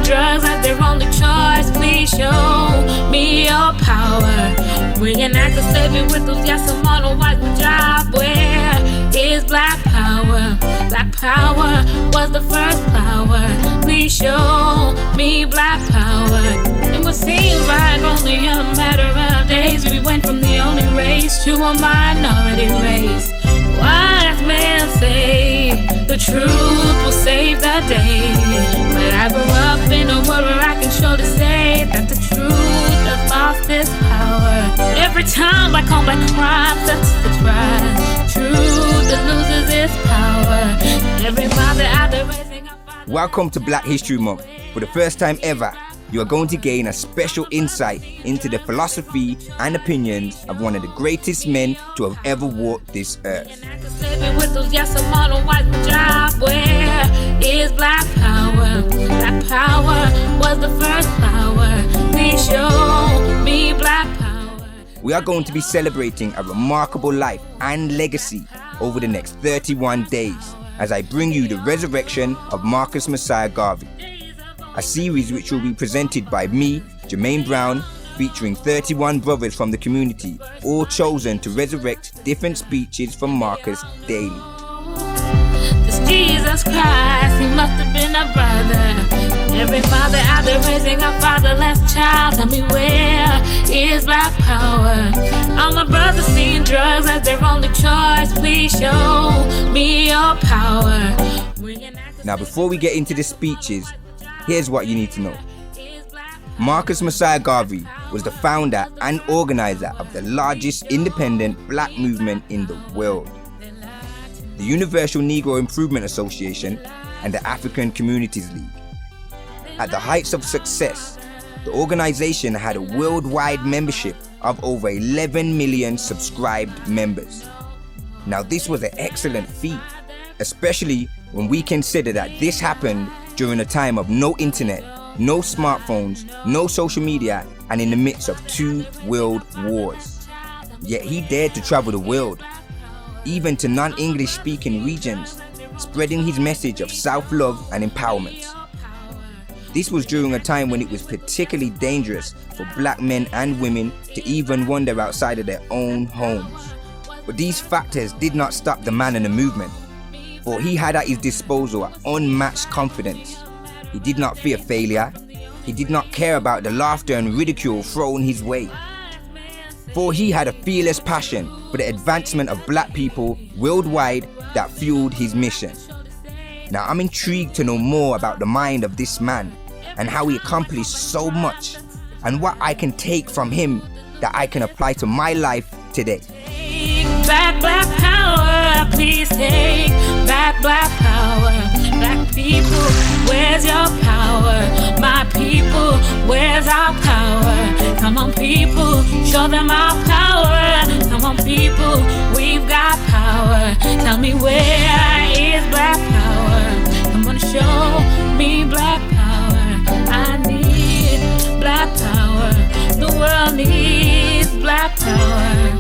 drugs as their only choice. Please show me your power. Reenact the slavery with those yes and mono white job. Where is black power? Black power was the first power. Please show me black power. It would seem like only a matter of days we went from the only race to a minority race. Wise men say the truth will save the day, but I grew up in a world where I can surely say that the truth has lost its power. Every time black on black crime sets its rise, truth that loses its power. Every mother out there raising up. Welcome to Black History Month. For the first time ever, you are going to gain a special insight into the philosophy and opinions of one of the greatest men to have ever walked this earth. Where is black power? Black power was the first power. Please show me black power. We are going to be celebrating a remarkable life and legacy over the next 31 days as I bring you the resurrection of Marcus Mosiah Garvey. A series which will be presented by me, Jermaine Brown, featuring 31 brothers from the community, all chosen to resurrect different speeches from Marcus daily. This Jesus Christ, he must have been a brother. Every father out there raising a fatherless child, tell me where is black power? All my brothers seeing drugs as their only choice. Please show me your power. Now before we get into the speeches, here's what you need to know. Marcus Mosiah Garvey was the founder and organizer of the largest independent black movement in the world, the Universal Negro Improvement Association and the African Communities League. At the heights of success, the organization had a worldwide membership of over 11 million subscribed members. Now this was an excellent feat, especially when we consider that this happened during a time of no internet, no smartphones, no social media, and in the midst of 2 world wars. Yet he dared to travel the world, even to non-English speaking regions, spreading his message of self-love and empowerment. This was during a time when it was particularly dangerous for black men and women to even wander outside of their own homes. But these factors did not stop the man and the movement, for he had at his disposal an unmatched confidence. He did not fear failure. He did not care about the laughter and ridicule thrown his way. For he had a fearless passion for the advancement of black people worldwide that fueled his mission. Now I'm intrigued to know more about the mind of this man and how he accomplished so much and what I can take from him that I can apply to my life today. Back black power, please take back black power. Black people, where's your power? My people, where's our power? Come on people, show them our power. Come on people, we've got power. Tell me where is black power? Come on, show me black power. I need black power. The world needs black power.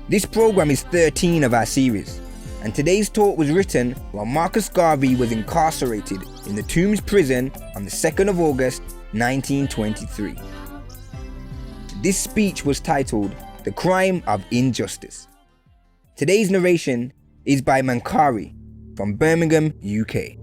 This program is 13 of our series, and today's talk was written while Marcus Garvey was incarcerated in the Tombs prison on the 2nd of August 1923. This speech was titled The Crime of Injustice. Today's narration is by Mankari from Birmingham, UK.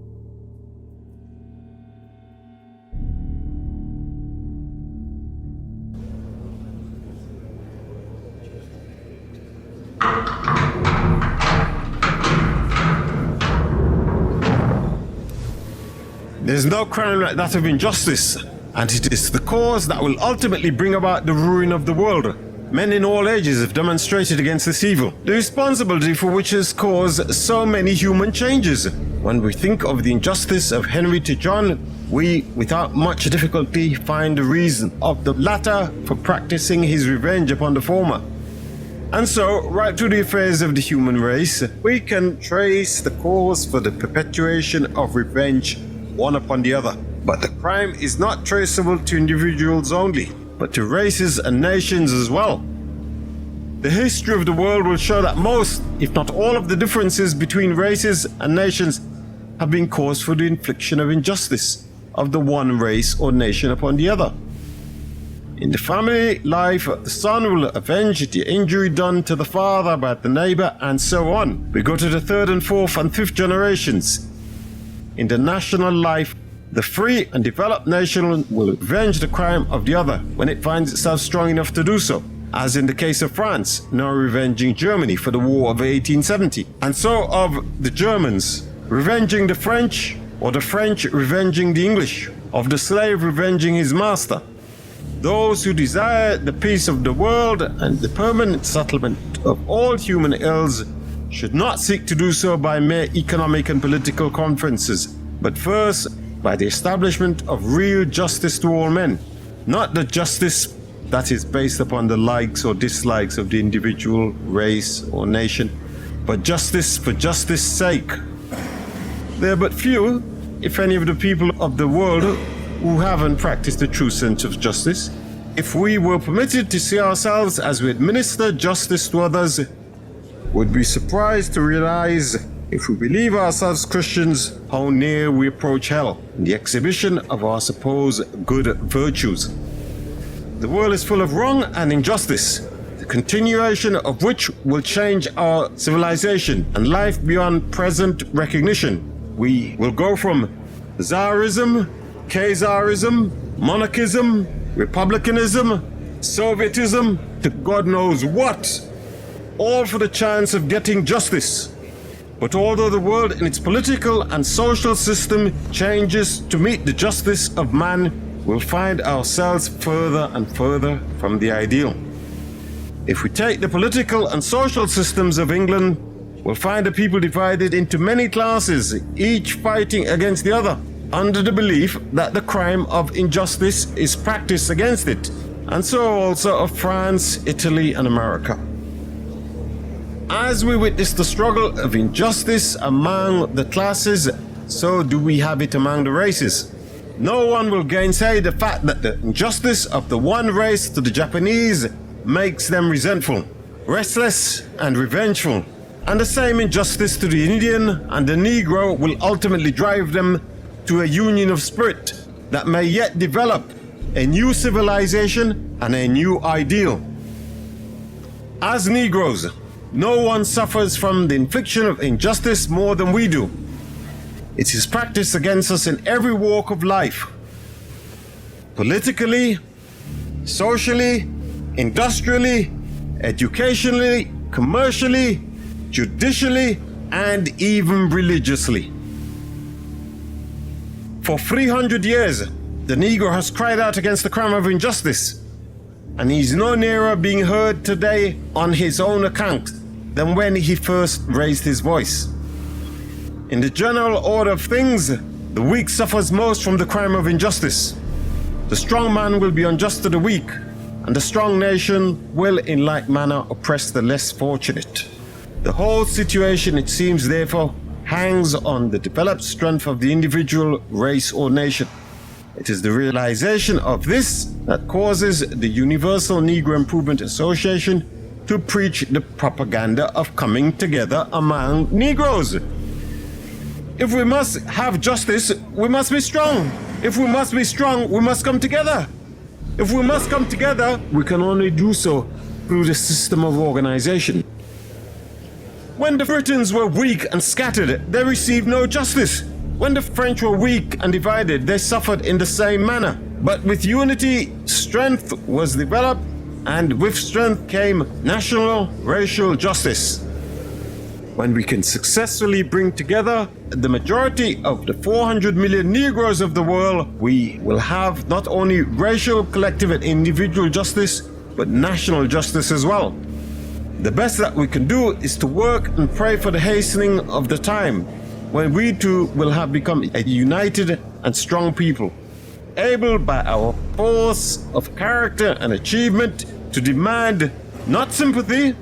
There's no crime like that of injustice, and it is the cause that will ultimately bring about the ruin of the world. Men in all ages have demonstrated against this evil, the responsibility for which has caused so many human changes. When we think of the injustice of Henry to John, we, without much difficulty, find the reason of the latter for practicing his revenge upon the former. And so, right through the affairs of the human race, we can trace the cause for the perpetuation of revenge one upon the other. But the crime is not traceable to individuals only, but to races and nations as well. The history of the world will show that most, if not all, of the differences between races and nations have been cause for the infliction of injustice. of the one race or nation upon the other. In the family life, the son will avenge the injury done to the father by the neighbor, and so on. We go to the third and fourth and fifth generations. In the national life, the free and developed nation will avenge the crime of the other when it finds itself strong enough to do so, as in the case of France, now revenging Germany for the War of 1870, and so of the Germans revenging the French, or the French revenging the English, of the slave revenging his master. Those who desire the peace of the world and the permanent settlement of all human ills should not seek to do so by mere economic and political conferences, but first by the establishment of real justice to all men, not the justice that is based upon the likes or dislikes of the individual, race, or nation, but justice for justice sake. There are but few, if any, of the people of the world who haven't practiced the true sense of justice. If we were permitted to see ourselves as we administer justice to others, would be surprised to realize, if we believe ourselves Christians, how near we approach hell in the exhibition of our supposed good virtues. The world is full of wrong and injustice, the continuation of which will change our civilization and life beyond present recognition. We will go from Tsarism, Kaisarism, monarchism, republicanism, Sovietism, to God knows what, all for the chance of getting justice. But although the world in its political and social system changes to meet the justice of man, we'll find ourselves further and further from the ideal. If we take the political and social systems of England, we'll find the people divided into many classes, each fighting against the other, under the belief that the crime of injustice is practiced against it, and so also of France, Italy, and America. As we witness the struggle of injustice among the classes, so do we have it among the races. No one will gainsay the fact that the injustice of the one race to the Japanese makes them resentful, restless, and revengeful, and the same injustice to the Indian and the Negro will ultimately drive them to a union of spirit that may yet develop a new civilization and a new ideal. As Negroes, no one suffers from the infliction of injustice more than we do. It is practiced against us in every walk of life, politically, socially, industrially, educationally, commercially, judicially, and even religiously. For 300 years, the Negro has cried out against the crime of injustice, and he is no nearer being heard today on his own account than when he first raised his voice. In the general order of things, the weak suffers most from the crime of injustice. The strong man will be unjust to the weak, and the strong nation will in like manner oppress the less fortunate. The whole situation, it seems, therefore, hangs on the developed strength of the individual, race, or nation. It is the realization of this that causes the Universal Negro Improvement Association to preach the propaganda of coming together among Negroes. If we must have justice, we must be strong. If we must be strong, we must come together. If we must come together, we can only do so through the system of organization. When the Britons were weak and scattered, they received no justice. When the French were weak and divided, they suffered in the same manner. But with unity, strength was developed, and with strength came national racial justice. When we can successfully bring together the majority of the 400 million Negroes of the world, we will have not only racial, collective, and individual justice, but national justice as well. The best that we can do is to work and pray for the hastening of the time when we too will have become a united and strong people, able by our force of character and achievement to demand not sympathy,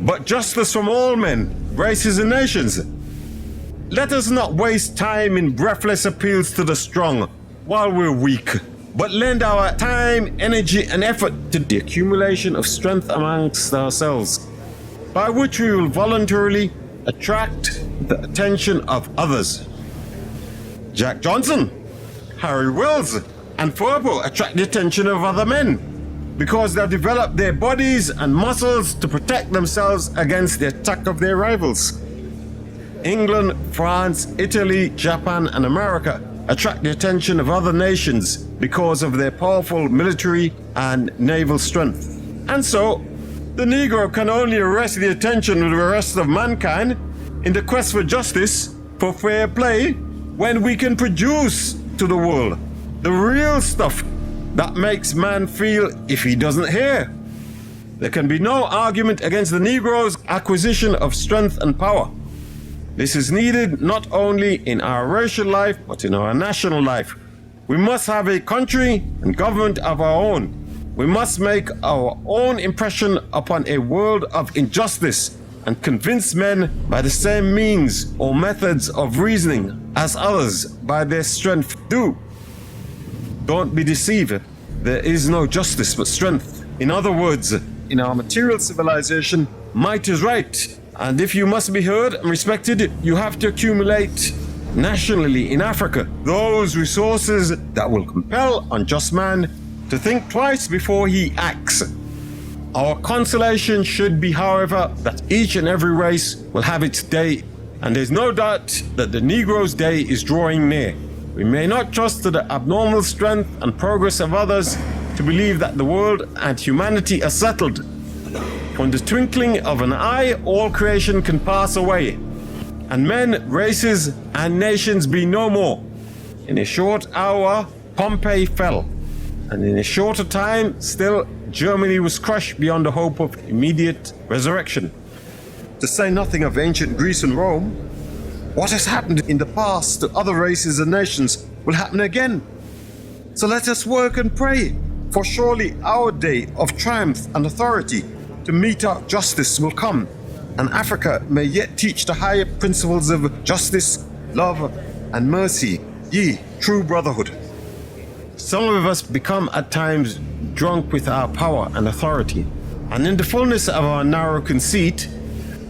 but justice from all men, races, and nations. Let us not waste time in breathless appeals to the strong while we're weak, but lend our time, energy, and effort to the accumulation of strength amongst ourselves, by which we will voluntarily attract the attention of others. Jack Johnson, Harry Wells and Furbo attract the attention of other men because they have developed their bodies and muscles to protect themselves against the attack of their rivals. England, France, Italy, Japan, and America attract the attention of other nations because of their powerful military and naval strength. And so, the Negro can only arrest the attention of the rest of mankind in the quest for justice, for fair play, when we can produce to the world the real stuff that makes man feel if he doesn't hear. There can be no argument against the Negro's acquisition of strength and power. This is needed not only in our racial life, but in our national life. We must have a country and government of our own. We must make our own impression upon a world of injustice and convince men by the same means or methods of reasoning as others by their strength do. Don't be deceived. There is no justice but strength. In other words, in our material civilization, might is right. And if you must be heard and respected, you have to accumulate nationally in Africa those resources that will compel unjust man to think twice before he acts. Our consolation should be, however, that each and every race will have its day, and there's no doubt that the Negro's day is drawing near. We may not trust to the abnormal strength and progress of others to believe that the world and humanity are settled. From the twinkling of an eye, all creation can pass away, and men, races, and nations be no more. In a short hour, Pompeii fell, and in a shorter time, still, Germany was crushed beyond the hope of immediate resurrection. To say nothing of ancient Greece and Rome, what has happened in the past to other races and nations will happen again. So let us work and pray, for surely our day of triumph and authority to mete out justice will come, and Africa may yet teach the higher principles of justice, love, and mercy, ye true brotherhood. Some of us become at times drunk with our power and authority, and in the fullness of our narrow conceit,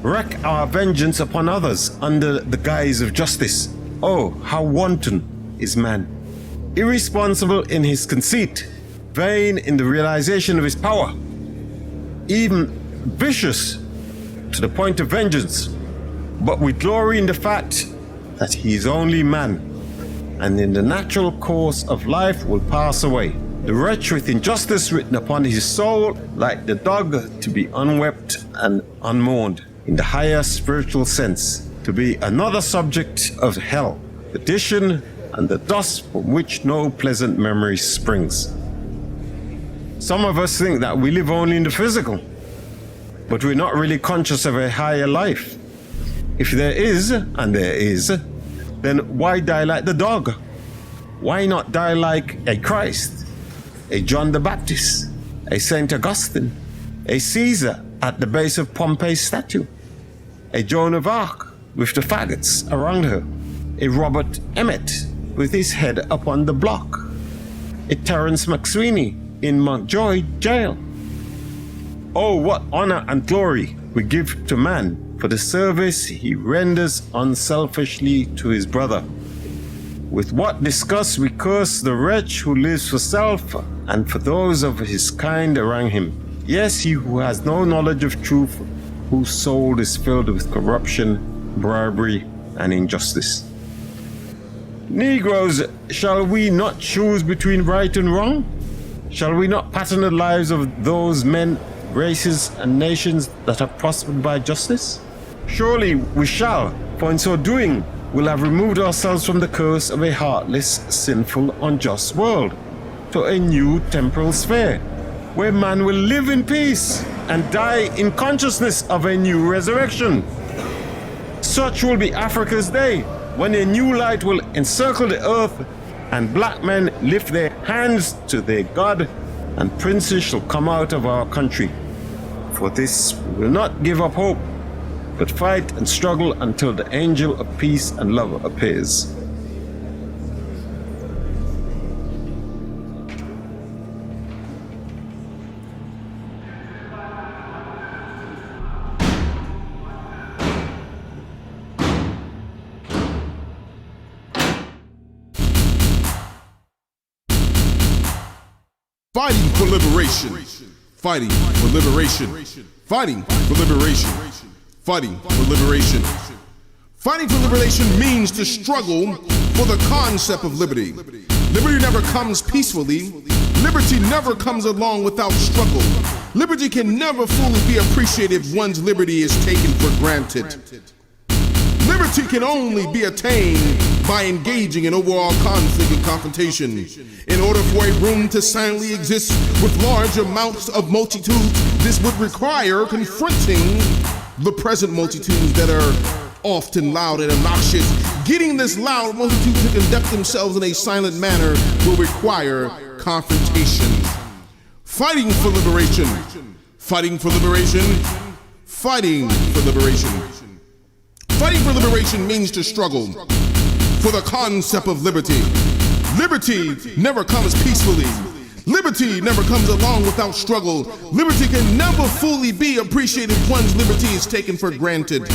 wreak our vengeance upon others under the guise of justice. Oh, how wanton is man! Irresponsible in his conceit, vain in the realization of his power, even vicious to the point of vengeance, but we glory in the fact that he is only man, and in the natural course of life will pass away. The wretch with injustice written upon his soul, like the dog, to be unwept and unmourned, in the higher spiritual sense, to be another subject of hell, perdition, and the dust from which no pleasant memory springs. Some of us think that we live only in the physical, but we're not really conscious of a higher life. If there is, and there is, then why die like the dog? Why not die like a Christ, a John the Baptist, a Saint Augustine, a Caesar at the base of Pompey's statue, a Joan of Arc with the faggots around her, a Robert Emmet with his head upon the block, a Terence McSweeney in Mountjoy jail. Oh, what honor and glory we give to man for the service he renders unselfishly to his brother. With what disgust we curse the wretch who lives for self and for those of his kind around him. Yes, he who has no knowledge of truth, whose soul is filled with corruption, bribery, and injustice. Negroes, shall we not choose between right and wrong? Shall we not pattern the lives of those men, races, and nations that have prospered by justice? Surely we shall, for in so doing, we'll have removed ourselves from the curse of a heartless, sinful, unjust world to a new temporal sphere, where man will live in peace and die in consciousness of a new resurrection. Such will be Africa's day, when a new light will encircle the earth, and black men lift their hands to their God, and princes shall come out of our country. For this we will not give up hope, but fight and struggle until the angel of peace and love appears. Fighting for liberation. Fighting for liberation. Fighting for liberation. Fighting for liberation. Fighting for liberation means to struggle for the concept of liberty. Liberty never comes peacefully. Liberty never comes along without struggle. Liberty can never fully be appreciated if one's liberty is taken for granted. Liberty can only be attained by engaging in overall conflict and confrontation. In order for a room to silently exist with large amounts of multitudes, this would require confronting the present multitudes that are often loud and obnoxious. Getting this loud multitude to conduct themselves in a silent manner will require confrontation. Fighting for liberation. Fighting for liberation. Fighting for liberation. Fighting for liberation means to struggle for the concept of liberty. Liberty never comes peacefully. Liberty never comes along without struggle. Liberty can never fully be appreciated if one's liberty is taken for granted.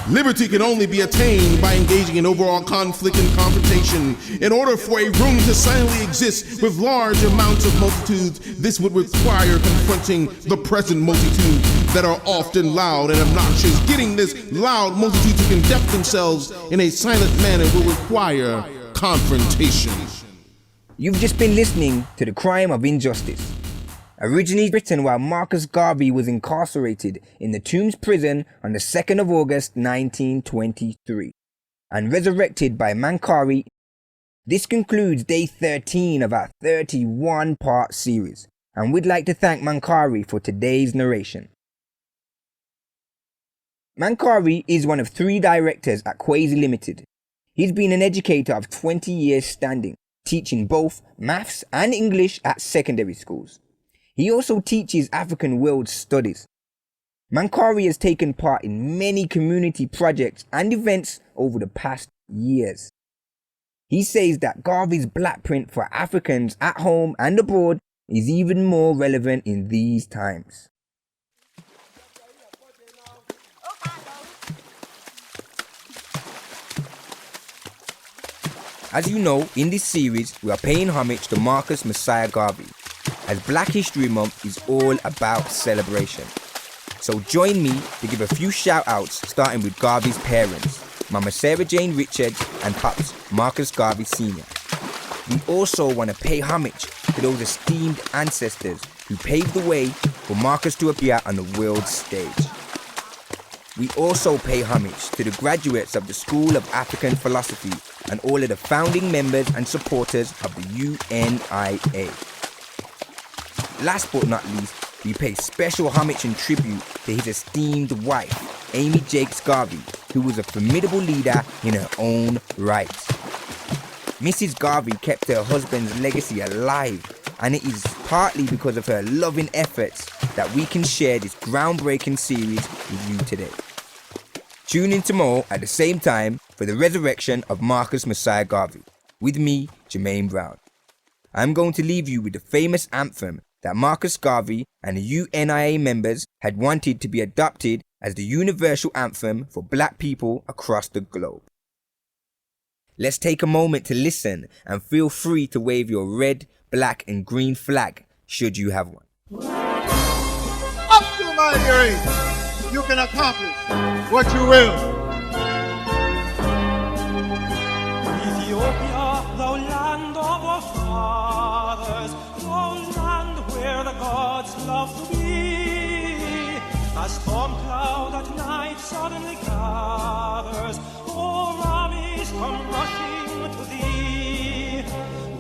Liberty can only be attained by engaging in overall conflict and confrontation. In order for a room to silently exist with large amounts of multitudes, this would require confronting the present multitude that are often loud and obnoxious. Getting this loud multitude to conduct themselves in a silent manner will require confrontation. You've just been listening to The Crime of Injustice. Originally written while Marcus Garvey was incarcerated in the Tombs prison on the 2nd of August 1923 and resurrected by Mankari. This concludes day 13 of our 31-part series, and we'd like to thank Mankari for today's narration. Mankari is one of 3 directors at Kwasi Limited. He's been an educator of 20 years standing, teaching both maths and English at secondary schools. He also teaches African World Studies. Mankari has taken part in many community projects and events over the past years. He says that Garvey's black print for Africans at home and abroad is even more relevant in these times. As you know, in this series, we are paying homage to Marcus Mosiah Garvey, as Black History Month is all about celebration. So join me to give a few shout outs, starting with Garvey's parents, Mama Sarah Jane Richards and Pops Marcus Garvey Sr. We also want to pay homage to those esteemed ancestors who paved the way for Marcus to appear on the world stage. We also pay homage to the graduates of the School of African Philosophy and all of the founding members and supporters of the UNIA. Last but not least, we pay special homage and tribute to his esteemed wife, Amy Jakes Garvey, who was a formidable leader in her own right. Mrs. Garvey kept her husband's legacy alive, and it is partly because of her loving efforts that we can share this groundbreaking series with you today. Tune in tomorrow at the same time for the resurrection of Marcus Mosiah Garvey, with me, Jermaine Brown. I'm going to leave you with the famous anthem that Marcus Garvey and the UNIA members had wanted to be adopted as the universal anthem for black people across the globe. Let's take a moment to listen and feel free to wave your red, black and green flag should you have one. Up to my age, you can accomplish what you will. Ethiopia, thou land of our fathers, thou land where the gods love to be. A storm cloud at night suddenly gathers, all armies come rushing to thee.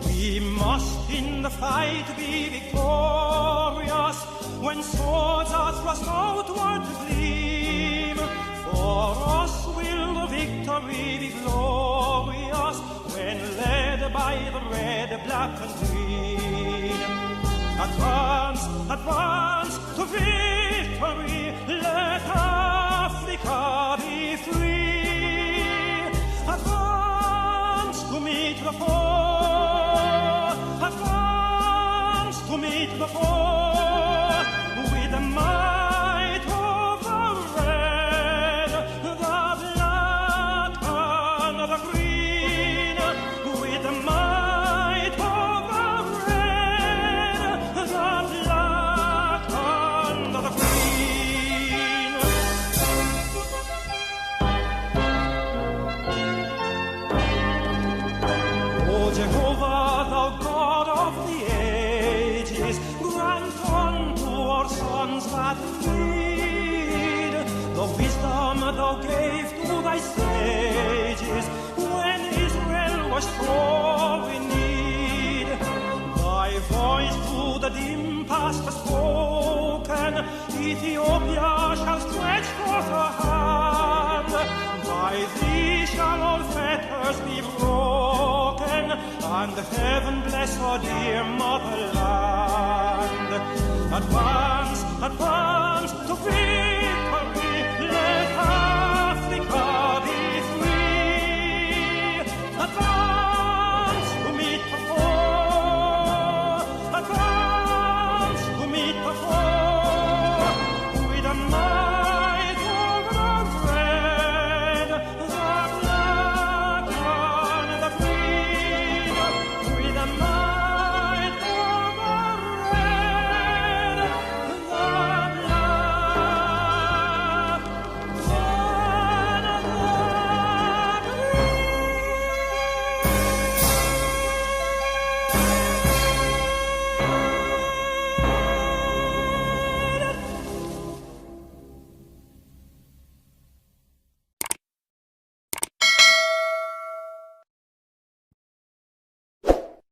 We must in the fight be victorious, when swords are thrust outward to gleam. For us will the victory be glorious, when led by the red, black and green. Advance, advance to victory, let Africa be free. Advance to meet the foe, advance to meet the foe, with the might of the red, the black and the green, with the might of the red, hast spoken, Ethiopia shall stretch forth her hand. By thee shall all fetters be broken, and heaven bless our dear motherland. Advance, advance to freedom.